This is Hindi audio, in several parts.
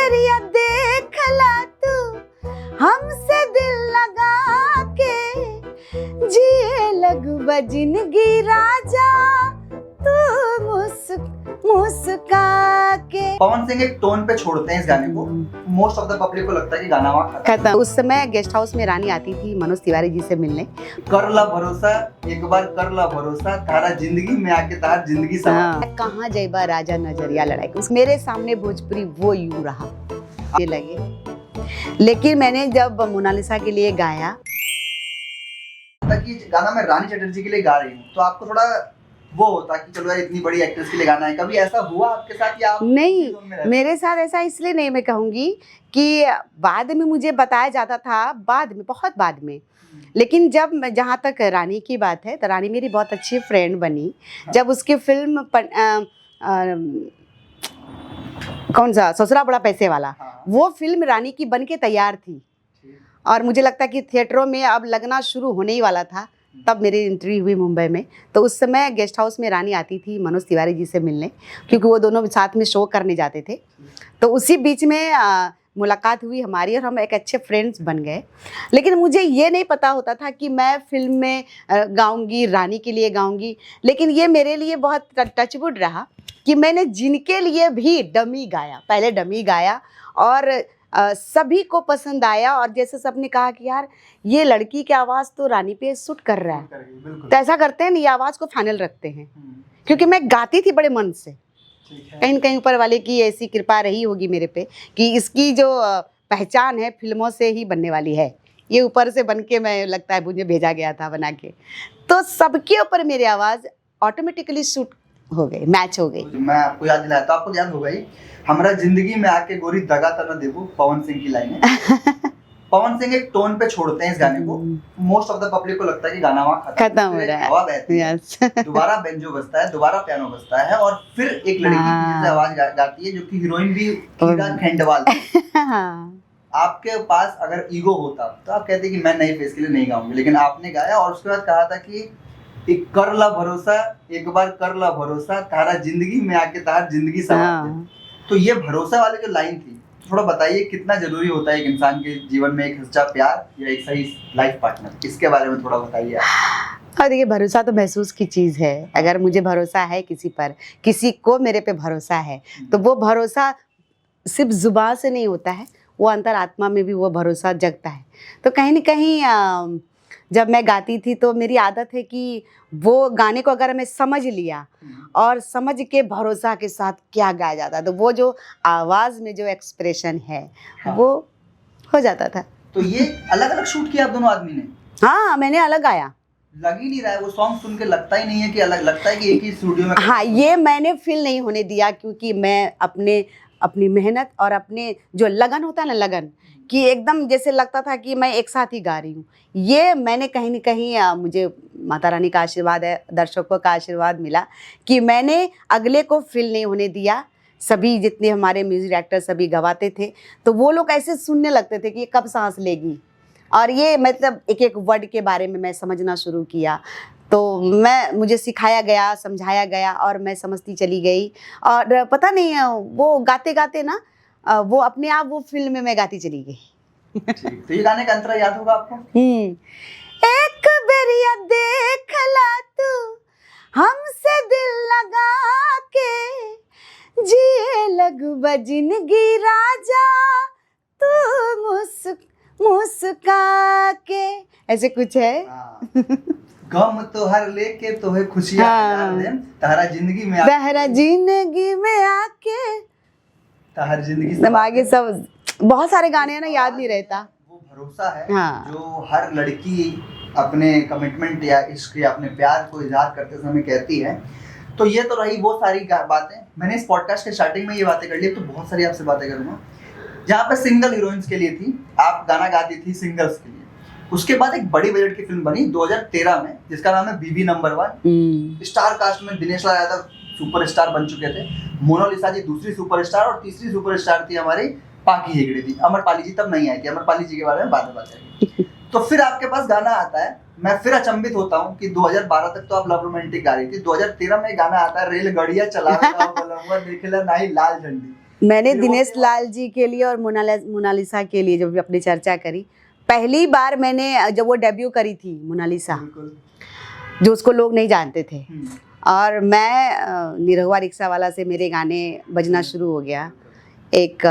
बेरिया देख ला तू हमसे दिल लगा के, जिए लगबा जिंदगी राजा तू मुस्का के। पवन सिंह एक टोन पे छोड़ते हैं इस गाने को, मोस्ट ऑफ द पब्लिक को लगता है कि गाना वहाँ खत्म। उस समय गेस्ट हाउस में रानी आती थी मनोज तिवारी जी से मिलने। कर ला भरोसा एक बार कर ला भरोसा, तारा जिंदगी में आके तार जिंदगी समा। कहाँ जयबा राजा नजरिया लड़ाई, मेरे सामने भोजपुरी वो यूं रहा ये लगे। लेकिन मैंने जब मोनालिसा के लिए गाया, कि गाना मैं रानी चटर्जी के लिए गा रही हूँ, तो आपको थोड़ा वो होता कि चलो यार इतनी बड़ी एक्ट्रेस के लिए गाना है, कभी ऐसा हुआ आपके साथ या आप नहीं मेरे साथ ऐसा इसलिए नहीं मैं कहूँगी कि बाद में मुझे बताया जाता था, बाद में बहुत बाद में। लेकिन जब जहाँ तक रानी की बात है तो रानी मेरी बहुत अच्छी फ्रेंड बनी। जब उसकी फिल्म कौन सा ससुरा बड़ा पैसे वाला, वो फिल्म रानी की बन के तैयार थी और मुझे लगता है कि थिएटरों में अब लगना शुरू होने ही वाला था, तब मेरी इंटरव्यू हुई मुंबई में। तो उस समय गेस्ट हाउस में रानी आती थी मनोज तिवारी जी से मिलने, क्योंकि वो दोनों साथ में शो करने जाते थे। तो उसी बीच में मुलाकात हुई हमारी और हम एक अच्छे फ्रेंड्स बन गए। लेकिन मुझे ये नहीं पता होता था कि मैं फिल्म में गाऊंगी, रानी के लिए गाऊंगी। लेकिन ये मेरे लिए बहुत टचवुड रहा कि मैंने जिनके लिए भी डमी गाया, पहले डमी गाया और सभी को पसंद आया। और जैसे सबने कहा कि यार ये लड़की की आवाज़ तो रानी पे सूट कर रहा है, तो ऐसा करते हैं ना, ये आवाज़ को फाइनल रखते हैं। क्योंकि मैं गाती थी बड़े मन से, कहीं न कहीं ऊपर वाले की ऐसी कृपा रही होगी मेरे पे कि इसकी जो पहचान है फिल्मों से ही बनने वाली है। ये ऊपर से बन के मैं लगता है मुझे भेजा गया था बना के, तो सबके ऊपर मेरी आवाज़ ऑटोमेटिकली सूट हो गई, मैच हो गई। मैं आपको याद दिलाया तो आपको याद होगा ही, हमारा जिंदगी में आके गोरी दगा तना देबू, पवन सिंह की लाइन है। पवन सिंह एक टोन पे छोड़ते हैं इस गाने को, मोस्ट ऑफ द पब्लिक को लगता है कि गाना वहाँ खत्म हो रहा है, हवा बहती है, दोबारा बेंजो बजता है, दोबारा पियानो बजता है और फिर एक लड़की की जैसे आवाज गाती है, जो कि हीरोइन भी कीरा खंडेलवाल। आपके पास अगर ईगो होता तो आप कहते कि मैं नए फेस के लिए नहीं गाऊंगी, लेकिन आपने गाया और उसके बाद कहा था कि एक कर ला भरोसा एक बार कर ला भरोसा, तारा जिंदगी में आके तार जिंदगी समा। तो ये भरोसा वाले जो लाइन थी, थोड़ा बताइए कितना जरूरी होता है एक इंसान के जीवन में एक सच्चा प्यार या एक सही लाइफ पार्टनर, इसके बारे में थोड़ा बताइए आप। और देखिए भरोसा तो महसूस की चीज़ है। अगर मुझे भरोसा है किसी पर, किसी को मेरे पे भरोसा है, तो वो भरोसा सिर्फ जुबान से नहीं होता है, वो अंतरात्मा में भी वो भरोसा जगता है। तो कहीं ना कहीं जब मैं गाती थी तो मेरी आदत है कि वो गाने को अगर मैं समझ लिया और समझ के भरोसा के साथ क्या गाया जाता, तो वो जो आवाज़ में जो एक्सप्रेशन है वो हो जाता था। तो ये अलग अलग शूट किया आप दोनों आदमी ने? हाँ, मैंने अलग गाया। लग ही नहीं रहा है, वो सॉन्ग सुन के लगता ही नहीं है कि अलग, लगता है कि एक ही स्टूडियो में। हाँ, ये मैंने फील नहीं होने दिया, क्योंकि मैं अपनी मेहनत और अपने जो लगन होता है ना, लगन कि एकदम जैसे लगता था कि मैं एक साथ ही गा रही हूँ। ये मैंने कहीं न कहीं मुझे माता रानी का आशीर्वाद है, दर्शकों का आशीर्वाद मिला कि मैंने अगले को फील नहीं होने दिया। सभी जितने हमारे म्यूजिक डायरेक्टर सभी गवाते थे, तो वो लोग ऐसे सुनने लगते थे कि ये कब सांस लेगी, और ये मतलब एक एक वर्ड के बारे में मैं समझना शुरू किया। तो मुझे सिखाया गया, समझाया गया और मैं समझती चली गई। और पता नहीं वो गाते गाते ना वो अपने आप वो फिल्म में मैं गाती चली गई। तो ये गाने का अंतरा याद होगा आपको? एक बेरिया देख ला तू हमसे दिल लगा के, जिए लगबा जिंदगी राजा तू मुस्का के, ऐसे कुछ है। गम तो हर लेके तो है खुशियां, तारा जिंदगी में आके तारा जिंदगी आगे सब बहुत सारे गाने हैं ना, याद नहीं रहता। वो भरोसा है जो हर लड़की अपने कमिटमेंट या इश्क या अपने प्यार को इजहार करते समय कहती है। तो ये तो रही वो सारी बातें, मैंने इस पॉडकास्ट के स्टार्टिंग में ये बातें कर ली, तो बहुत सारी आपसे बातें करूंगा। जहाँ पे सिंगल हीरोइंस के लिए थी, आप गाना गाती थी सिंगल्स के लिए। उसके बाद एक बड़ी बजट की फिल्म बनी 2013 में, जिसका नाम है बीबी नंबर 1। स्टार कास्ट में दिनेश लाल यादव सुपरस्टार बन चुके थे, मोनालिसा जी दूसरी सुपरस्टार और तीसरी सुपरस्टार थी हमारी पाकी हेगड़े थी। अमरपाली जी तब नहीं आई थी, अमरपाली जी के बारे में बाद में बात करेंगे। तो फिर आपके पास गाना आता है, मैं फिर अचंभित होता हूँ कि 2012 तक तो आप लव रोमांटिक गा रही थी, 2013 में गाना आता है रेलगाड़ियां चला देखेला नहीं लाल झंडी। मैंने फिर वो दिनेश क्या- लाल जी के लिए और मोनालिसा के लिए जब भी अपनी चर्चा करी, पहली बार मैंने जब वो डेब्यू करी थी मोनालिसा, बिल्कुल। जो उसको लोग नहीं जानते थे, हम्म, और मैं निरहुआ रिक्शा वाला से मेरे गाने बजना शुरू हो गया, एक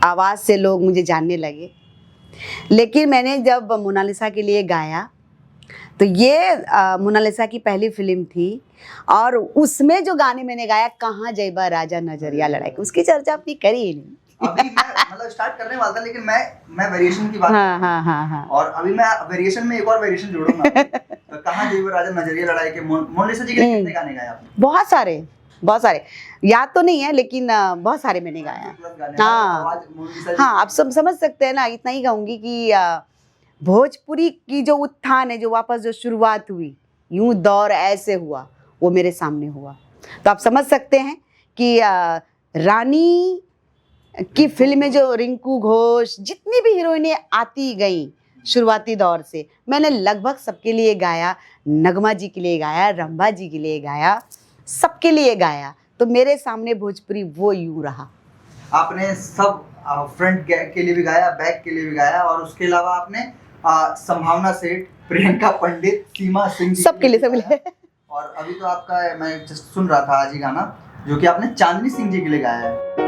आवाज़ से लोग मुझे जानने लगे। लेकिन मैंने जब मोनालिसा के लिए गाया तो ये मोनालिसा की पहली फिल्म थी, और उसमें जो गाने मैंने गाया, कहाँ जयबा राजा नजरिया लड़ाई, उसकी चर्चा आपने करी ही नहीं। अभी मैं मतलब स्टार्ट करने वाला था, लेकिन मैं वेरिएशन की बात हाँ हाँ हाँ हाँ। और अभी मैं वेरिएशन में एक और वेरिएशन जोड़ूंगा। तो कहाँ जय वो राजा नजरिया लड़ाई के मोनालिसा जी के लिए कितने गाने गाए आपने? बहुत सारे, बहुत सारे, याद तो नहीं है लेकिन बहुत सारे मैंने गाया। प्लस गाने, हाँ। आवाज मोनालिसा जी हाँ, आप सब समझ सकते हैं ना, इतना ही कहूँगी कि भोजपुरी की जो उत्थान है, जो वापस जो शुरुआत हुई, यूं दौर ऐसे हुआ, वो मेरे सामने हुआ। तो आप समझ सकते हैं कि रानी की फिल्म में जो रिंकू घोष, जितनी भी हीरोइनें आती गईं शुरुआती दौर से, मैंने लगभग सबके लिए गाया। नगमा जी के लिए गाया, रंभा जी के लिए गाया, सबके लिए गाया। तो मेरे सामने भोजपुरी वो यूं रहा। आपने सब फ्रंट के लिए भी गाया, बैक के लिए भी गाया, और उसके अलावा आपने संभावना सेठ, प्रियंका पंडित, सीमा सिंह जी सबके लिए, भी सबके गाया। लिए। और अभी तो आपका मैं जस्ट सुन रहा था आज ही गाना जो कि आपने चांदनी सिंह जी के लिए गाया है।